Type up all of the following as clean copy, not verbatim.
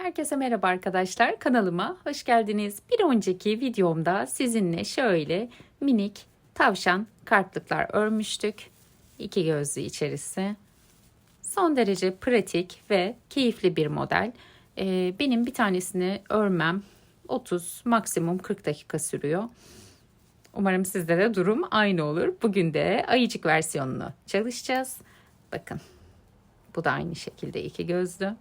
Herkese merhaba arkadaşlar. Kanalıma hoş geldiniz. Bir önceki videomda sizinle şöyle minik tavşan kartlıklar örmüştük. İki gözlü içerisi. Son derece pratik ve keyifli bir model. Benim bir tanesini örmem 30 maksimum 40 dakika sürüyor. Umarım sizde de durum aynı olur. Bugün de ayıcık versiyonunu çalışacağız. Bakın bu da aynı şekilde iki gözlü.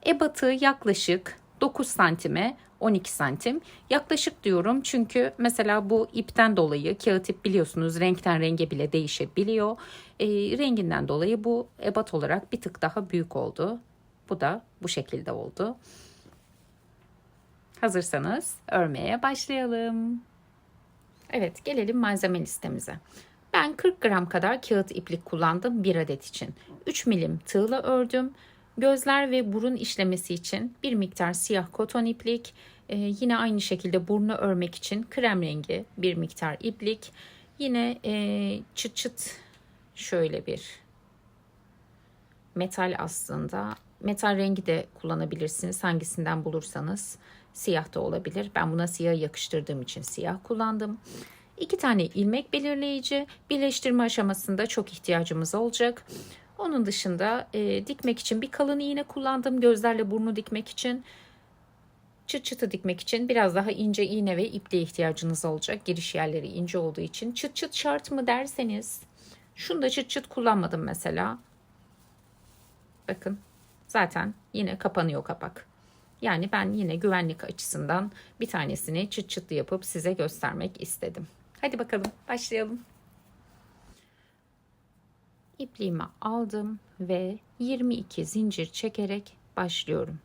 Ebatı yaklaşık 9 santime 12 santim. Yaklaşık diyorum çünkü mesela bu ipten dolayı kağıt ip biliyorsunuz renkten renge bile değişebiliyor. Renginden dolayı bu ebat olarak bir tık daha büyük oldu. Bu da bu şekilde oldu. Hazırsanız örmeye başlayalım. Evet, gelelim malzeme listemize. Ben 40 gram kadar kağıt iplik kullandım bir adet için. 3 milim tığla ördüm. Gözler ve burun işlemesi için bir miktar siyah koton iplik, yine aynı şekilde burnu örmek için krem rengi bir miktar iplik, yine çıt çıt şöyle bir metal, aslında metal rengi de kullanabilirsiniz hangisinden bulursanız. Siyah da olabilir. Ben buna siyah yakıştırdığım için siyah kullandım. 2 tane ilmek belirleyici, birleştirme aşamasında çok ihtiyacımız olacak. Onun dışında dikmek için bir kalın iğne kullandım. Gözlerle burnu dikmek için, çıt çıtı dikmek için biraz daha ince iğne ve iple ihtiyacınız olacak. Giriş yerleri ince olduğu için. Çıt çıt şart mı derseniz, şunu da çıt çıt kullanmadım mesela. Bakın zaten yine kapanıyor kapak. Yani ben yine güvenlik açısından bir tanesini çıt çıtlı yapıp size göstermek istedim. Hadi bakalım başlayalım. İpliğimi aldım ve 22 zincir çekerek başlıyorum.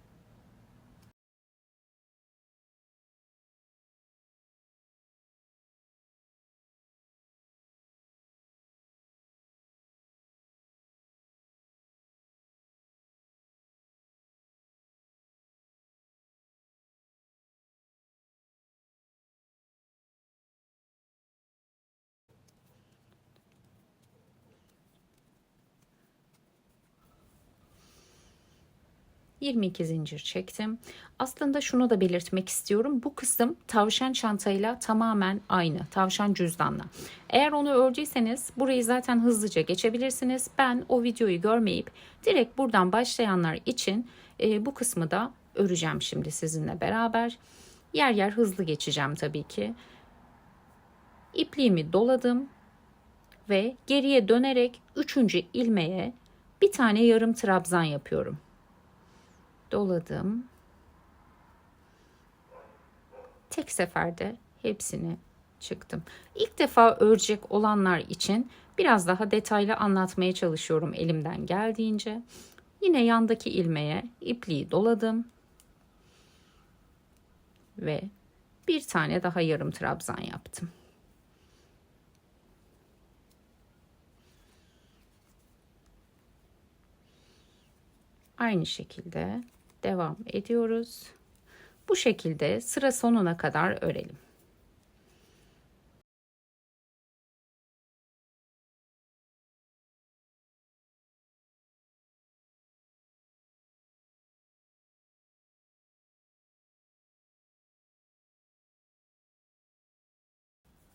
...22 zincir çektim. Aslında şunu da belirtmek istiyorum. Bu kısım tavşan çantayla tamamen aynı. Tavşan cüzdanla. Eğer onu ördüyseniz burayı zaten hızlıca geçebilirsiniz. Ben o videoyu görmeyip direkt buradan başlayanlar için bu kısmı da öreceğim şimdi sizinle beraber. Yer yer hızlı geçeceğim tabii ki. İpliğimi doladım ve geriye dönerek 3. ilmeğe bir tane yarım trabzan yapıyorum. Doladım. Tek seferde hepsini çıktım. İlk defa örecek olanlar için biraz daha detaylı anlatmaya çalışıyorum elimden geldiğince. Yine yandaki ilmeğe ipliği doladım ve bir tane daha yarım trabzan yaptım. Aynı şekilde devam ediyoruz. Bu şekilde sıra sonuna kadar örelim.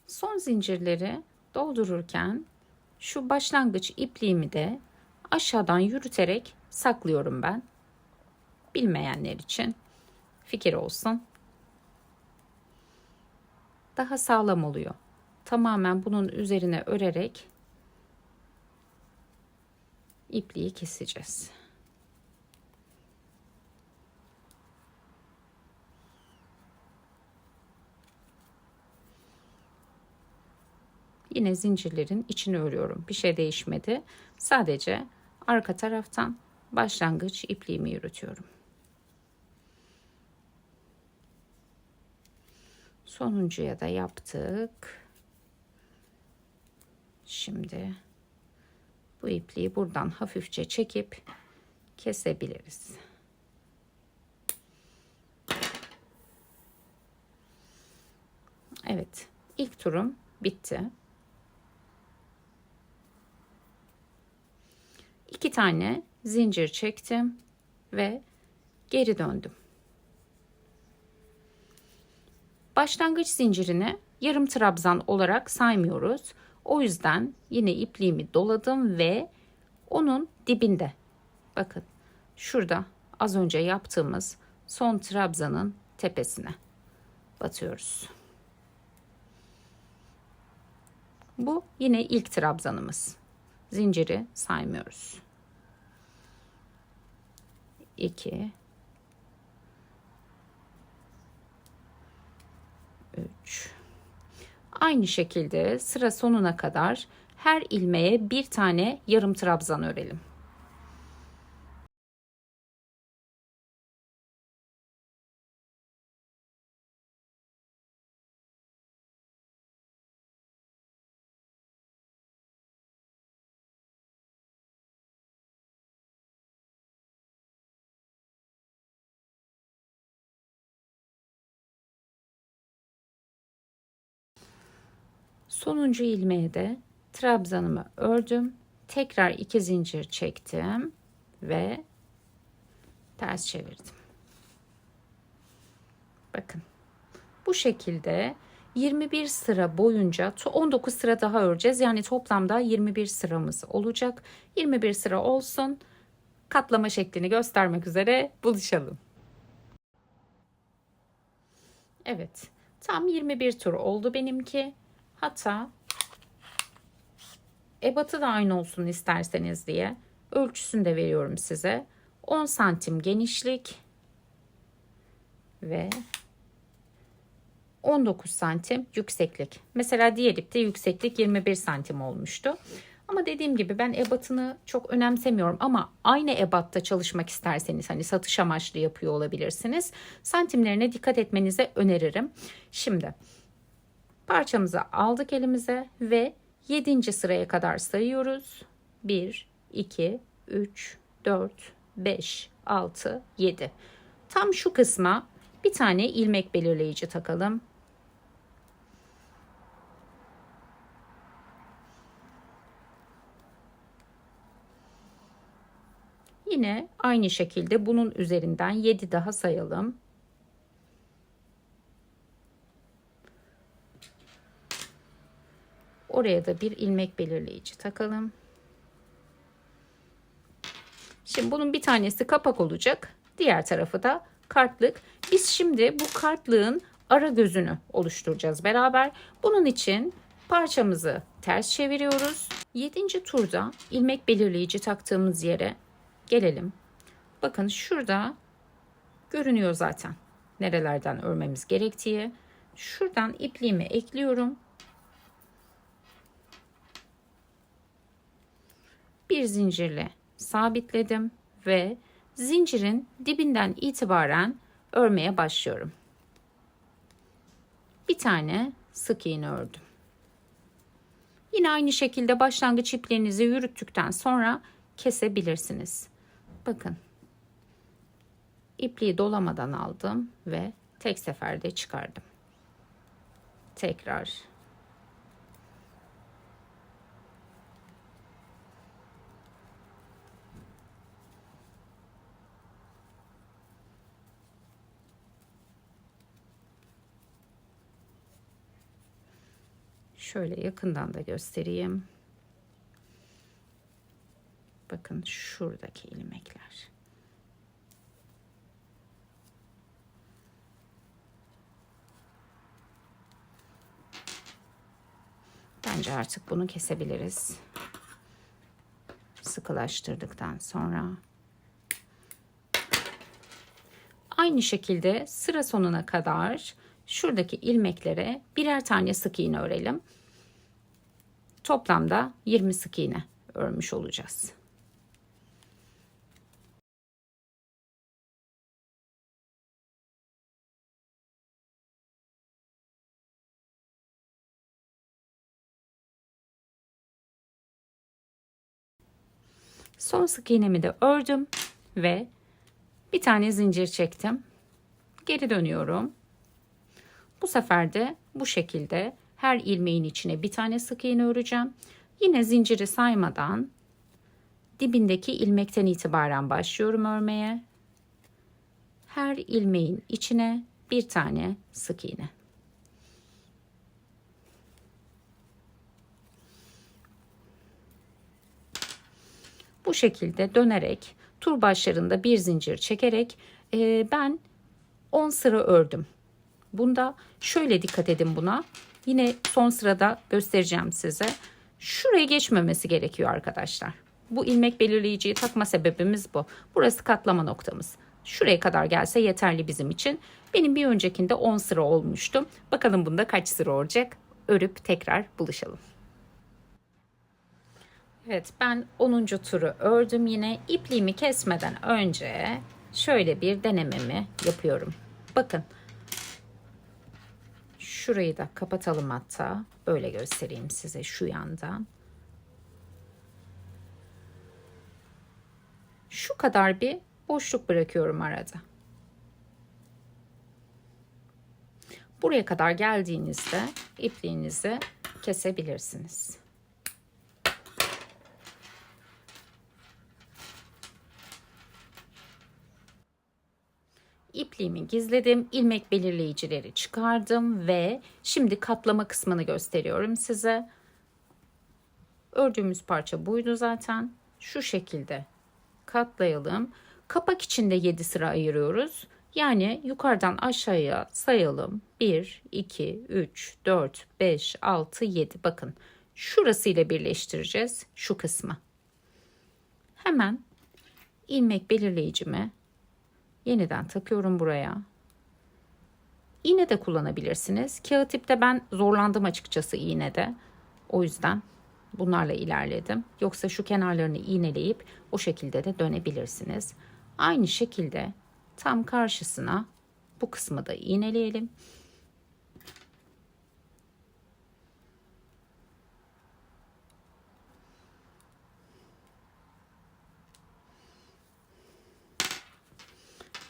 Son zincirleri doldururken şu başlangıç ipliğimi de aşağıdan yürüterek saklıyorum ben. Bilmeyenler için fikir olsun. Daha sağlam oluyor. Tamamen bunun üzerine örerek ipliği keseceğiz. Yine zincirlerin içini örüyorum. Bir şey değişmedi. Sadece arka taraftan başlangıç ipliğimi yürütüyorum. Sonuncuya da yaptık. Şimdi bu ipliği buradan hafifçe çekip kesebiliriz. Evet, ilk turum bitti. 2 tane zincir çektim. ve geri döndüm. Başlangıç zincirini yarım trabzan olarak saymıyoruz. O yüzden yine ipliğimi doladım ve onun dibinde, bakın şurada az önce yaptığımız son trabzanın tepesine batıyoruz. Bu yine ilk trabzanımız. Zinciri saymıyoruz. 2 3 Aynı şekilde sıra sonuna kadar her ilmeğe bir tane yarım trabzan örelim. Sonuncu ilmeğe de trabzanımı ördüm. Tekrar 2 zincir çektim ve ters çevirdim. Bakın bu şekilde 21 sıra boyunca 19 sıra daha öreceğiz. Yani toplamda 21 sıramız olacak. 21 sıra olsun. Katlama şeklini göstermek üzere buluşalım. Evet, tam 21 tur oldu benimki. Hatta ebatı da aynı olsun isterseniz diye ölçüsünü de veriyorum size. 10 santim genişlik ve 19 santim yükseklik. Mesela diğer ipte yükseklik 21 santim olmuştu. Ama dediğim gibi ben ebatını çok önemsemiyorum ama aynı ebatta çalışmak isterseniz hani satış amaçlı yapıyor olabilirsiniz. Santimlerine dikkat etmenizi öneririm. Şimdi parçamızı aldık elimize ve 7. sıraya kadar sayıyoruz. 1, 2, 3, 4, 5, 6, 7. Tam şu kısma bir tane ilmek belirleyici takalım. Yine aynı şekilde bunun üzerinden 7 daha sayalım. Oraya da bir ilmek belirleyici takalım. Şimdi bunun bir tanesi kapak olacak. Diğer tarafı da kartlık. Biz şimdi bu kartlığın ara gözünü oluşturacağız beraber. Bunun için parçamızı ters çeviriyoruz. 7. turda ilmek belirleyici taktığımız yere gelelim. Bakın şurada görünüyor zaten nerelerden örmemiz gerektiği. Şuradan ipliğimi ekliyorum. Bir zincirle sabitledim ve zincirin dibinden itibaren örmeye başlıyorum. Bir tane sık iğne ördüm. Yine aynı şekilde başlangıç ipliğinizi yürüttükten sonra kesebilirsiniz. Bakın. İpliği dolamadan aldım ve tek seferde çıkardım. Tekrar. Şöyle yakından da göstereyim. Bakın şuradaki ilmekler. Bence artık bunu kesebiliriz. Sıkılaştırdıktan sonra. Aynı şekilde sıra sonuna kadar şuradaki ilmeklere birer tane sık iğne örelim. Toplamda 20 sık iğne örmüş olacağız. Son sık iğnemi de ördüm ve bir tane zincir çektim. Geri dönüyorum. Bu sefer de bu şekilde her ilmeğin içine bir tane sık iğne öreceğim. Yine zinciri saymadan dibindeki ilmekten itibaren başlıyorum örmeye Her ilmeğin içine bir tane sık iğne. Bu şekilde dönerek tur başlarında bir zincir çekerek ben 10 sıra ördüm. Bunda şöyle dikkat edin buna. Yine son sırada göstereceğim size. Şuraya geçmemesi gerekiyor arkadaşlar. Bu ilmek belirleyiciyi takma sebebimiz bu. Burası katlama noktamız. Şuraya kadar gelse yeterli bizim için. Benim bir öncekinde 10 sıra olmuştu. Bakalım bunda kaç sıra olacak? Örüp tekrar buluşalım. Evet, ben 10. turu ördüm yine. İpliğimi kesmeden önce şöyle bir denememi yapıyorum. Bakın. Şurayı da kapatalım hatta. Böyle göstereyim size şu yandan. Şu kadar bir boşluk bırakıyorum arada. Buraya kadar geldiğinizde ipliğinizi kesebilirsiniz. İpliğimi gizledim, ilmek belirleyicileri çıkardım ve şimdi katlama kısmını gösteriyorum size. Ördüğümüz parça buydu zaten. Şu şekilde katlayalım. Kapak içinde 7 sıra ayırıyoruz. Yani yukarıdan aşağıya sayalım. 1, 2, 3, 4, 5, 6, 7. Bakın şurasıyla birleştireceğiz şu kısmı. Hemen ilmek belirleyicimi yeniden takıyorum buraya. İğne de kullanabilirsiniz. Kağıt ipte ben zorlandım açıkçası iğnede. O yüzden bunlarla ilerledim. Yoksa şu kenarlarını iğneleyip o şekilde de dönebilirsiniz. Aynı şekilde tam karşısına bu kısmı da iğneleyelim.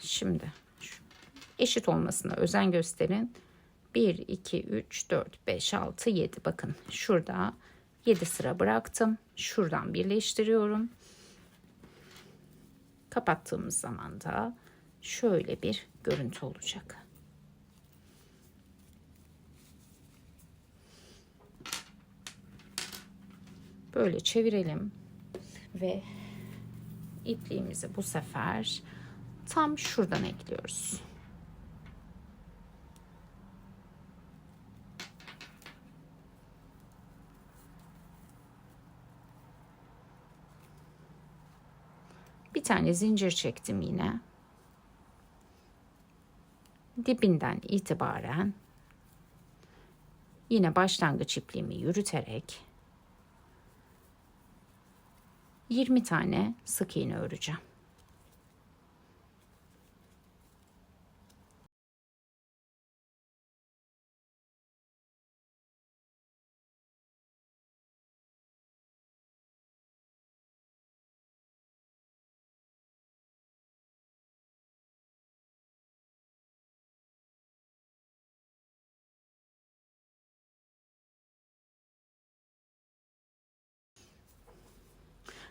Şimdi eşit olmasına özen gösterin. 1, 2, 3, 4, 5, 6, 7. Bakın şurada 7 sıra bıraktım. Şuradan birleştiriyorum. Kapattığımız zaman da şöyle bir görüntü olacak. Böyle çevirelim ve ipliğimizi bu sefer tam şuradan ekliyoruz. Bir tane zincir çektim yine. Dibinden itibaren yine başlangıç ipliğimi yürüterek 20 tane sık iğne öreceğim.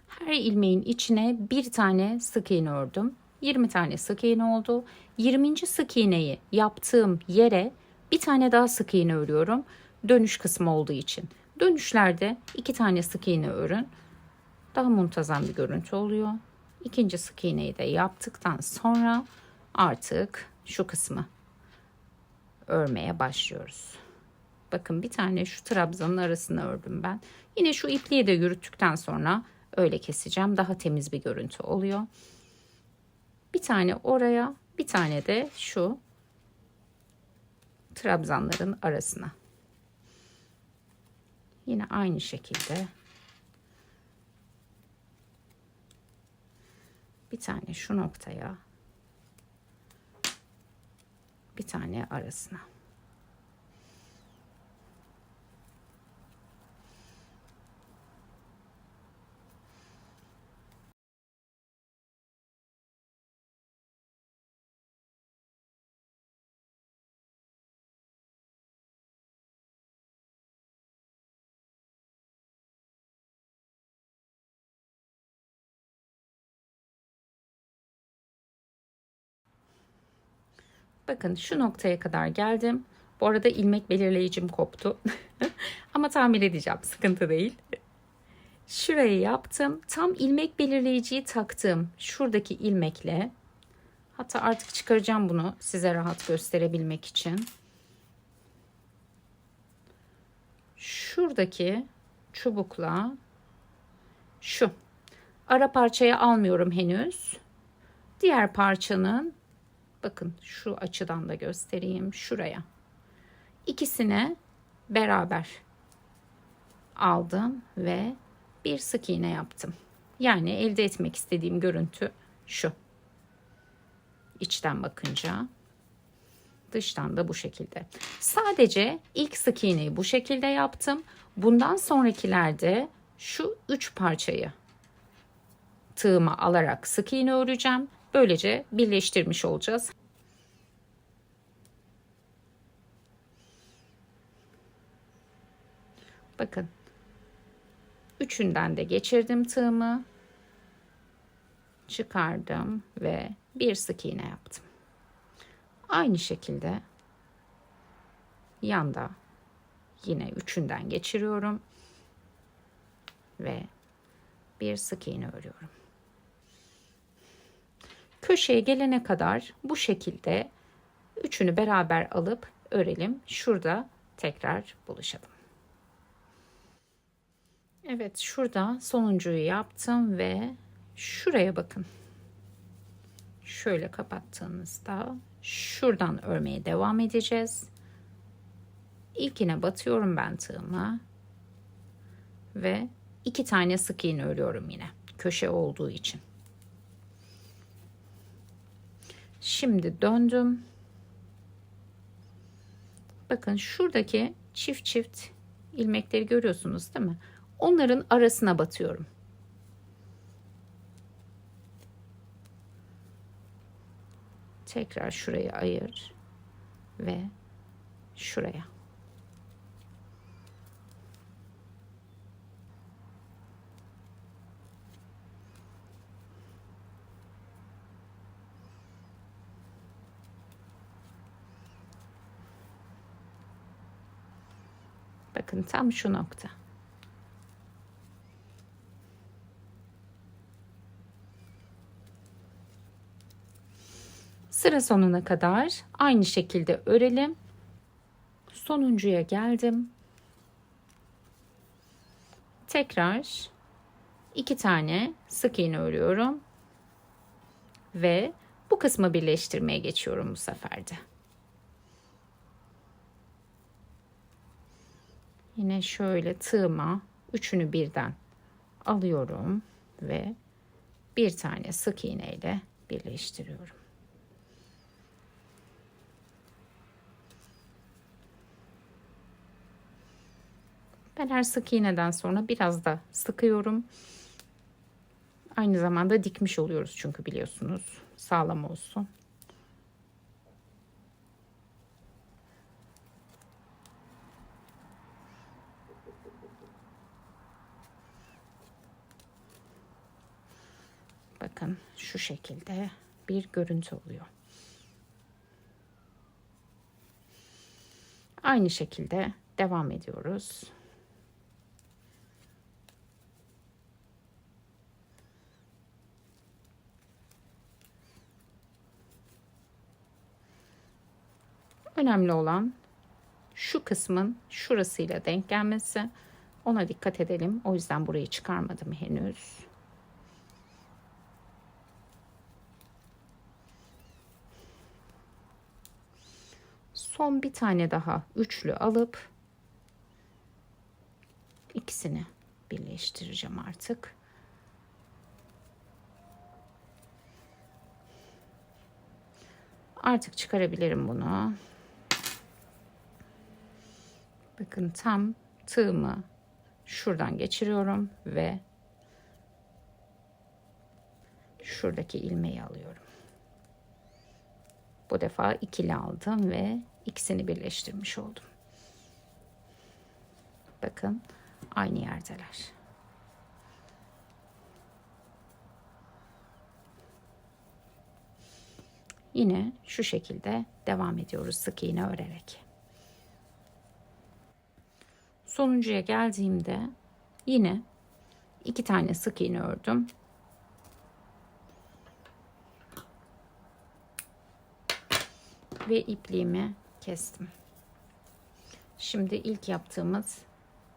Her ilmeğin içine bir tane sık iğne ördüm. 20 tane sık iğne oldu. 20. sık iğneyi yaptığım yere bir tane daha sık iğne örüyorum. Dönüş kısmı olduğu için. Dönüşlerde 2 tane sık iğne örün. Daha muntazam bir görüntü oluyor. İkinci sık iğneyi de yaptıktan sonra artık şu kısmı örmeye başlıyoruz. Bakın bir tane şu trabzanın arasına ördüm ben. Yine şu ipliği de yürüttükten sonra öyle keseceğim. Daha temiz bir görüntü oluyor. Bir tane oraya, bir tane de şu trabzanların arasına. Yine aynı şekilde bir tane şu noktaya, bir tane arasına. Bakın şu noktaya kadar geldim. Bu arada ilmek belirleyicim koptu. Ama tamir edeceğim. Sıkıntı değil. Şurayı yaptım. Tam ilmek belirleyiciyi taktım. Şuradaki ilmekle. Hatta artık çıkaracağım bunu size rahat gösterebilmek için. Şuradaki çubukla şu ara parçayı almıyorum henüz. Diğer parçanın, bakın şu açıdan da göstereyim, şuraya. İkisine beraber aldım ve bir sık iğne yaptım. Yani elde etmek istediğim görüntü şu. İçten bakınca, dıştan da bu şekilde. Sadece ilk sık iğneyi bu şekilde yaptım. Bundan sonrakilerde şu 3 parçayı tığıma alarak sık iğne öreceğim. Böylece birleştirmiş olacağız. Bakın. Üçünden de geçirdim tığımı. Çıkardım ve bir sık iğne yaptım. Aynı şekilde yanda yine üçünden geçiriyorum ve bir sık iğne örüyorum. Köşeye gelene kadar bu şekilde üçünü beraber alıp örelim. Şurada tekrar buluşalım. Evet, şurada sonuncuyu yaptım ve şuraya bakın. Şöyle kapattığımızda şuradan örmeye devam edeceğiz. İlkine batıyorum ben tığıma ve 2 tane sık iğne örüyorum yine köşe olduğu için. Şimdi döndüm. Bakın şuradaki çift çift ilmekleri görüyorsunuz değil mi? Onların arasına batıyorum. Tekrar şurayı ayır ve şuraya. Bakın tam şu nokta. Sıra sonuna kadar aynı şekilde örelim. Sonuncuya geldim. Tekrar 2 tane sık iğne örüyorum. Ve bu kısmı birleştirmeye geçiyorum bu sefer de. Yine şöyle tığıma üçünü birden alıyorum ve bir tane sık iğne ile birleştiriyorum. Ben her sık iğneden sonra biraz da sıkıyorum. Aynı zamanda dikmiş oluyoruz çünkü biliyorsunuz, sağlam olsun. Bakın şu şekilde bir görüntü oluyor. Aynı şekilde devam ediyoruz. Önemli olan şu kısmın şurasıyla denk gelmesi. Ona dikkat edelim. O yüzden burayı çıkarmadım henüz. Son bir tane daha üçlü alıp ikisini birleştireceğim artık. Artık çıkarabilirim bunu. Bakın tam tığımı şuradan geçiriyorum ve şuradaki ilmeği alıyorum. Bu defa ikili aldım ve ikisini birleştirmiş oldum. Bakın aynı yerdeler. Yine şu şekilde devam ediyoruz sık iğne örerek. Sonuncuya geldiğimde yine 2 tane sık iğne ördüm. Ve ipliğimi kestim. Şimdi ilk yaptığımız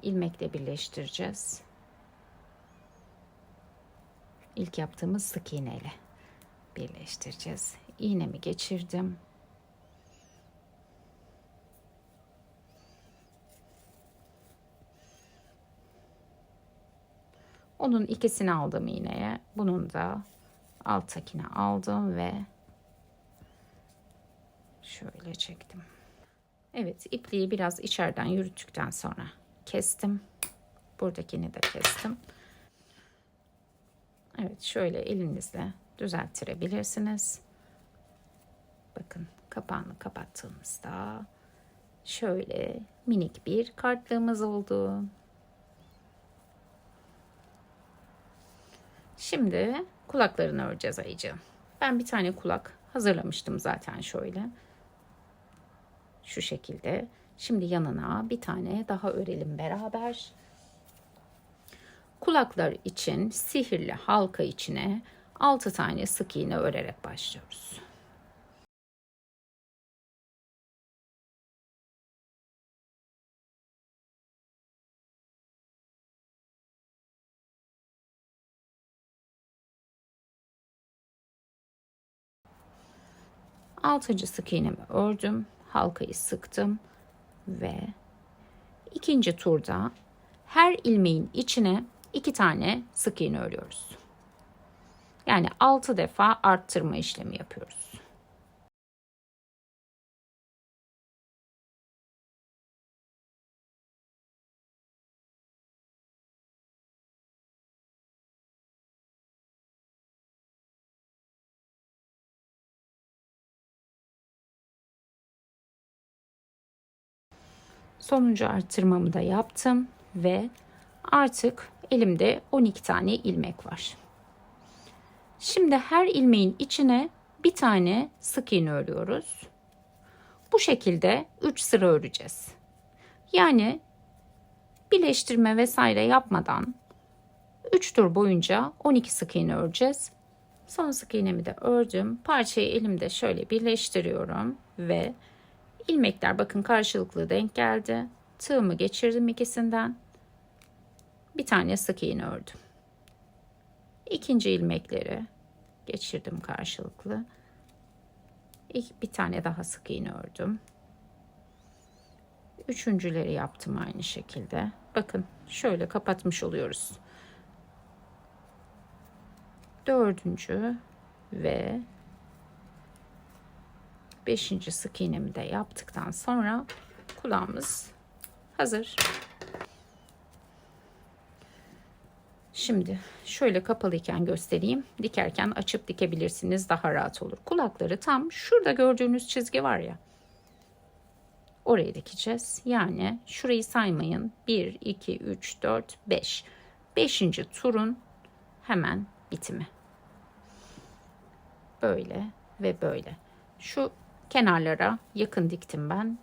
ilmekle birleştireceğiz. İlk yaptığımız sık iğneyle birleştireceğiz. İğnemi geçirdim. Onun ikisini aldım iğneye. Bunun da alttakini aldım ve şöyle çektim. Evet, ipliği biraz içeriden yürüttükten sonra kestim. Buradakini de kestim. Evet, şöyle elinizle düzelttirebilirsiniz. Bakın, kapağını kapattığımızda şöyle minik bir kartlığımız oldu. Şimdi kulaklarını öreceğiz ayıcığım. Ben bir tane kulak hazırlamıştım zaten şöyle. Şu şekilde. Şimdi yanına bir tane daha örelim beraber. Kulaklar için sihirli halka içine 6 tane sık iğne örerek başlıyoruz. Altıncı sık iğnemi ördüm. Halkayı sıktım ve ikinci turda her ilmeğin içine 2 tane sık iğne örüyoruz. Yani 6 defa arttırma işlemi yapıyoruz. Sonuncu arttırmamı da yaptım ve artık elimde 12 tane ilmek var. Şimdi her ilmeğin içine bir tane sık iğne örüyoruz. Bu şekilde 3 sıra öreceğiz. Yani birleştirme vesaire yapmadan 3 tur boyunca 12 sık iğne öreceğiz. Son sık iğnemi de ördüm. Parçayı elimde şöyle birleştiriyorum ve ilmekler bakın karşılıklı denk geldi. Tığımı geçirdim ikisinden. Bir tane sık iğne ördüm. İkinci ilmekleri geçirdim karşılıklı. Bir tane daha sık iğne ördüm. Üçüncüleri yaptım aynı şekilde. Bakın şöyle kapatmış oluyoruz. Dördüncü ve beşinci sık iğnemi de yaptıktan sonra kulağımız hazır. Şimdi şöyle kapalıyken göstereyim. Dikerken açıp dikebilirsiniz, daha rahat olur. Kulakları tam şurada gördüğünüz çizgi var ya. Oraya dikeceğiz. Yani şurayı saymayın. 1, 2, 3, 4, 5. 5. turun hemen bitimi. Böyle ve böyle. Şu kenarlara yakın diktim ben.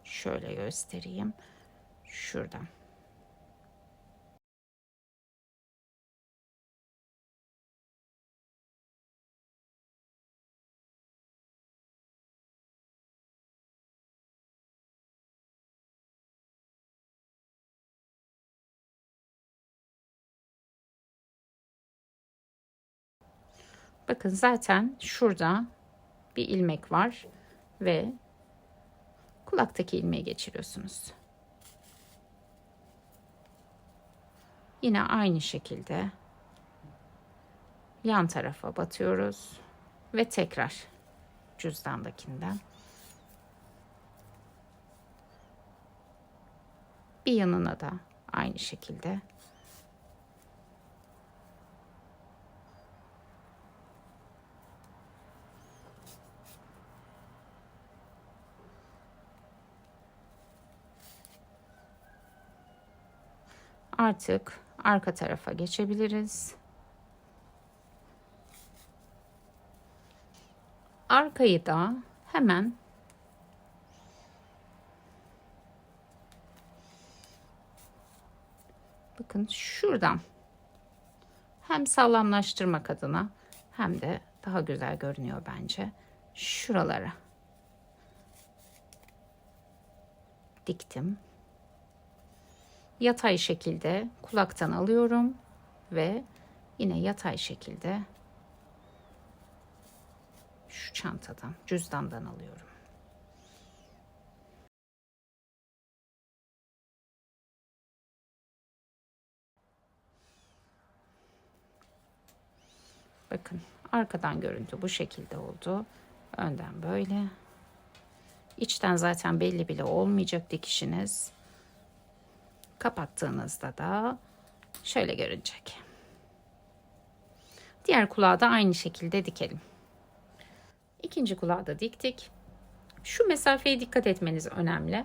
Şöyle göstereyim. Şuradan. Bakın zaten şurada bir ilmek var ve kulaktaki ilmeği geçiriyorsunuz. Yine aynı şekilde yan tarafa batıyoruz ve tekrar cüzdandakinden bir yanına da aynı şekilde artık arka tarafa geçebiliriz. Arkayı da hemen bakın şuradan hem sağlamlaştırmak adına hem de daha güzel görünüyor bence. Şuralara diktim. Yatay şekilde kulaktan alıyorum ve yine yatay şekilde şu çantadan, cüzdandan alıyorum. Bakın arkadan görüntü bu şekilde oldu. Önden böyle. İçten zaten belli bile olmayacak dikişiniz. Kapattığınızda da şöyle görünecek. Diğer kulağı da aynı şekilde dikelim. İkinci kulağı da diktik. Şu mesafeye dikkat etmeniz önemli.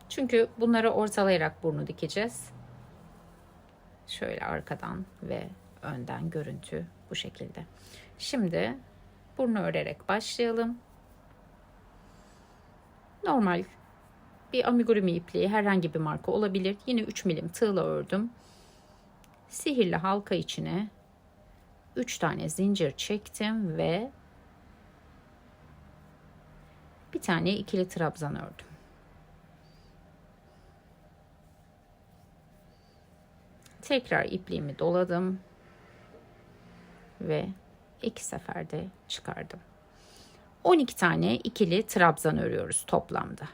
Çünkü bunları ortalayarak burnu dikeceğiz. Şöyle arkadan ve önden görüntü bu şekilde. Şimdi burnu örerek başlayalım. Normal bir amigurumi ipliği, herhangi bir marka olabilir. Yine 3 milim tığla ördüm. Sihirli halka içine 3 tane zincir çektim ve bir tane ikili trabzan ördüm. Tekrar ipliğimi doladım ve 2 seferde çıkardım. 12 tane ikili trabzan örüyoruz toplamda.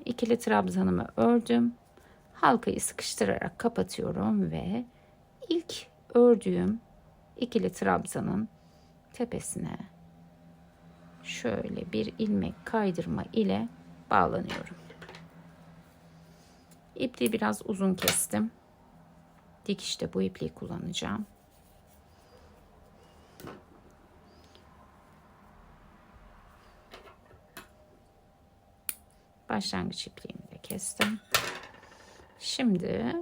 ikili trabzanımı ördüm. Halkayı sıkıştırarak kapatıyorum ve ilk ördüğüm ikili trabzanın tepesine şöyle bir ilmek kaydırma ile bağlanıyorum. İpliği biraz uzun kestim. Dikişte bu ipliği kullanacağım. Başlangıç ipliğimi de kestim. Şimdi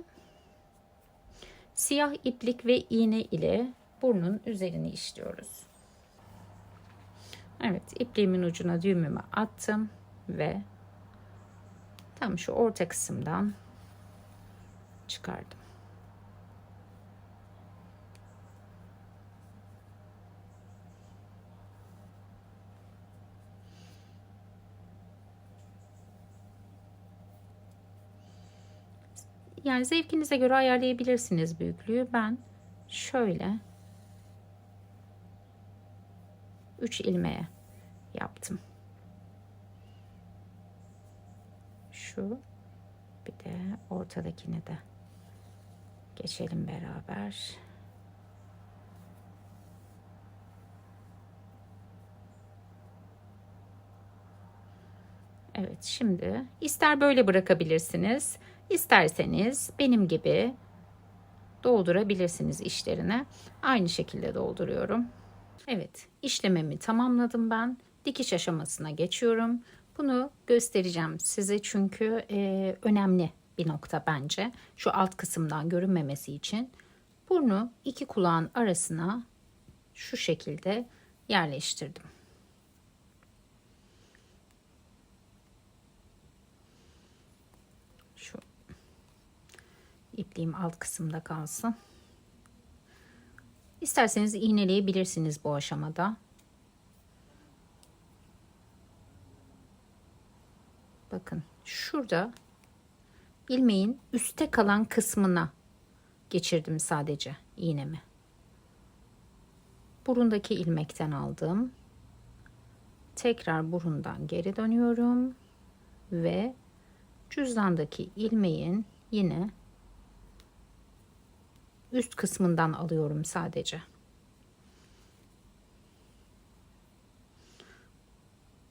siyah iplik ve iğne ile burnun üzerini işliyoruz. Evet, ipliğimin ucuna düğümümü attım ve tam şu orta kısımdan çıkardım. Yani zevkinize göre ayarlayabilirsiniz büyüklüğü. Ben şöyle 3 ilmeğe yaptım. Şu bir de ortadakini de geçelim beraber. Evet, şimdi ister böyle bırakabilirsiniz, isterseniz benim gibi doldurabilirsiniz içlerine. Aynı şekilde dolduruyorum. Evet, işlemimi tamamladım ben. Dikiş aşamasına geçiyorum. Bunu göstereceğim size çünkü önemli bir nokta bence. Şu alt kısımdan görünmemesi için. Burnu iki kulağın arasına şu şekilde yerleştirdim. Şu ipliğim alt kısımda kalsın. İsterseniz iğneleyebilirsiniz bu aşamada. Bakın şurada ilmeğin üstte kalan kısmına geçirdim sadece iğnemi. Burundaki ilmekten aldım. Tekrar burundan geri dönüyorum ve cüzdandaki ilmeğin yine üst kısmından alıyorum sadece.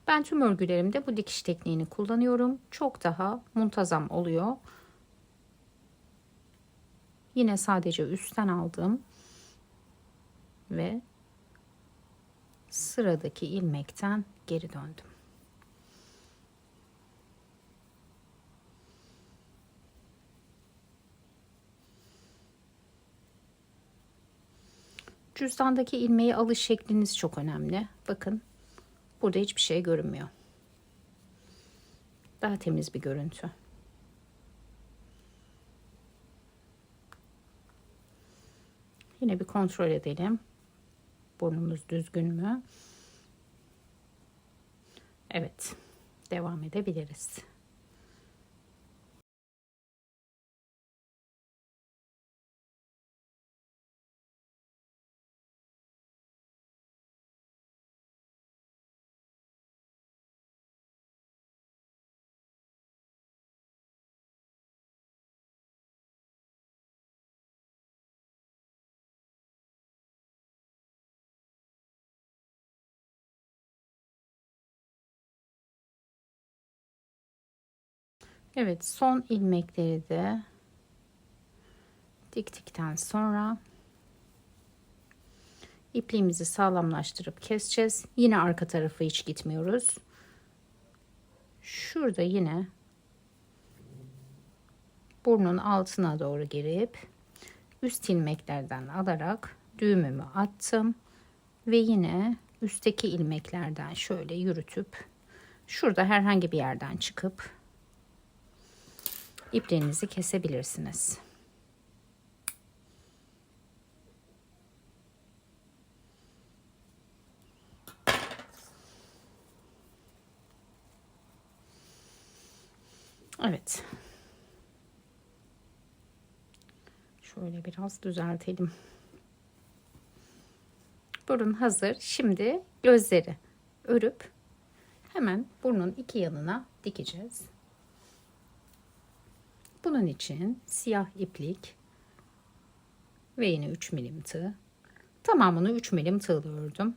Ben tüm örgülerimde bu dikiş tekniğini kullanıyorum. Çok daha muntazam oluyor. Yine sadece üstten aldım ve sıradaki ilmekten geri döndüm. Cüzdandaki ilmeği alış şekliniz çok önemli. Bakın burada hiçbir şey görünmüyor. Daha temiz bir görüntü. Yine bir kontrol edelim. Burnumuz düzgün mü? Evet. Devam edebiliriz. Evet, son ilmekleri de diktikten sonra ipliğimizi sağlamlaştırıp keseceğiz. Yine arka tarafı hiç gitmiyoruz. Şurada yine burnun altına doğru girip üst ilmeklerden alarak düğümümü attım ve yine üstteki ilmeklerden şöyle yürütüp şurada herhangi bir yerden çıkıp ipliğinizi kesebilirsiniz. Evet. Şöyle biraz düzeltelim. Burun hazır. Şimdi gözleri örüp hemen burnun iki yanına dikeceğiz. Bunun için siyah iplik ve yine 3 milim tığ. Tamamını 3 milim tığla ördüm.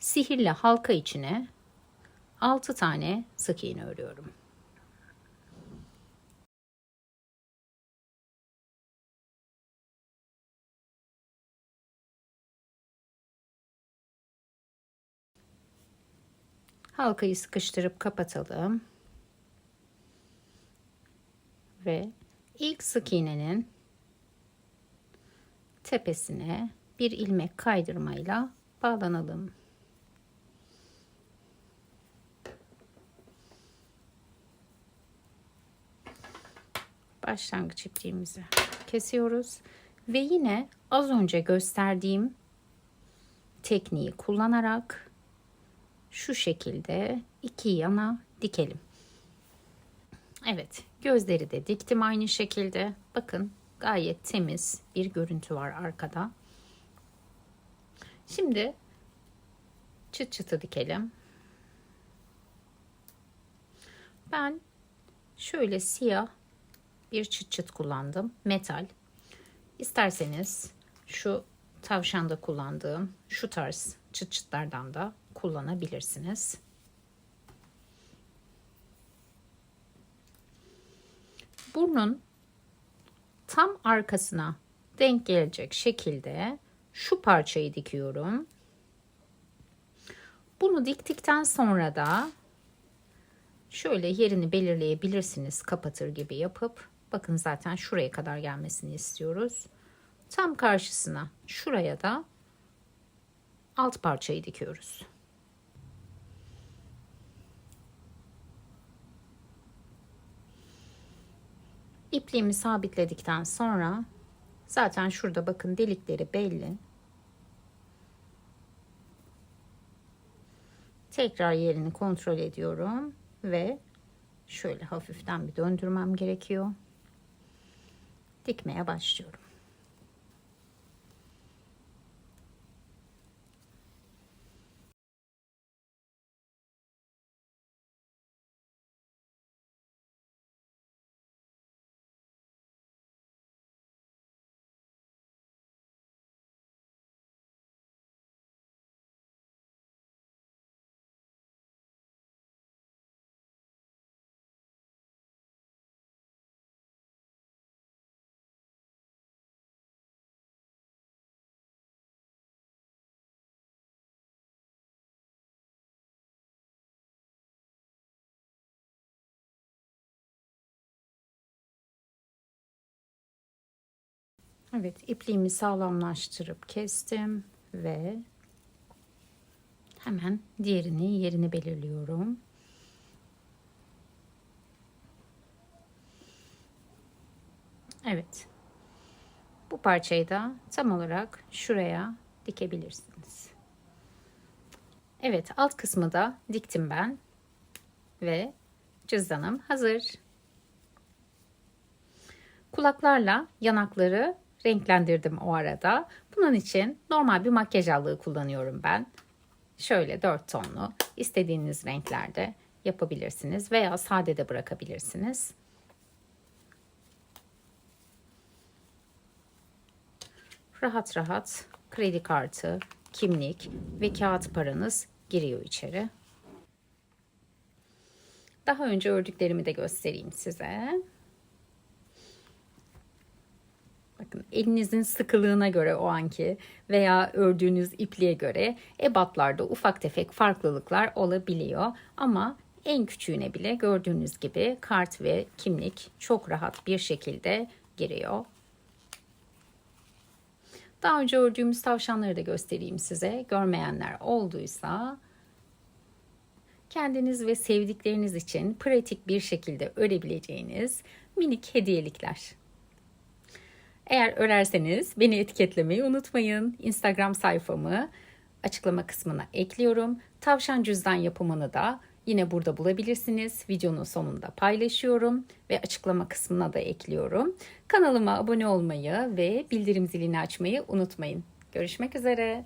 Sihirli halka içine 6 tane sık iğne örüyorum. Halkayı sıkıştırıp kapatalım. Ve ilk sık iğnenin tepesine bir ilmek kaydırmayla bağlanalım. Başlangıç ipliğimizi kesiyoruz ve yine az önce gösterdiğim tekniği kullanarak şu şekilde iki yana dikelim. Evet, gözleri de diktim aynı şekilde. Bakın gayet temiz bir görüntü var arkada. Şimdi çıt çıtı dikelim. Ben şöyle siyah bir çıt çıt kullandım. Metal. İsterseniz şu tavşanda kullandığım şu tarz çıt çıtlardan da kullanabilirsiniz. Burnun tam arkasına denk gelecek şekilde şu parçayı dikiyorum. Bunu diktikten sonra da şöyle yerini belirleyebilirsiniz, kapatır gibi yapıp. Bakın zaten şuraya kadar gelmesini istiyoruz. Tam karşısına şuraya da alt parçayı dikiyoruz. İpliğimi sabitledikten sonra zaten şurada bakın delikleri belli. Tekrar yerini kontrol ediyorum ve şöyle hafiften bir döndürmem gerekiyor. Dikmeye başlıyorum. Evet, ipliğimi sağlamlaştırıp kestim ve hemen diğerini yerini belirliyorum. Evet. Bu parçayı da tam olarak şuraya dikebilirsiniz. Evet, alt kısmı da diktim ben ve cüzdanım hazır. Kulaklarla yanakları renklendirdim o arada. Bunun için normal bir makyaj allığı kullanıyorum ben. Şöyle 4 tonlu, istediğiniz renklerde yapabilirsiniz veya sade de bırakabilirsiniz. Rahat rahat kredi kartı, kimlik ve kağıt paranız giriyor içeri. Daha önce ördüklerimi de göstereyim size. Bakın, elinizin sıkılığına göre o anki veya ördüğünüz ipliğe göre ebatlarda ufak tefek farklılıklar olabiliyor. Ama en küçüğüne bile gördüğünüz gibi kart ve kimlik çok rahat bir şekilde giriyor. Daha önce ördüğümüz tavşanları da göstereyim size. Görmeyenler olduysa kendiniz ve sevdikleriniz için pratik bir şekilde örebileceğiniz minik hediyelikler. Eğer örerseniz beni etiketlemeyi unutmayın. Instagram sayfamı açıklama kısmına ekliyorum. Tavşan cüzdan yapımını da yine burada bulabilirsiniz. Videonun sonunda paylaşıyorum ve açıklama kısmına da ekliyorum. Kanalıma abone olmayı ve bildirim zilini açmayı unutmayın. Görüşmek üzere.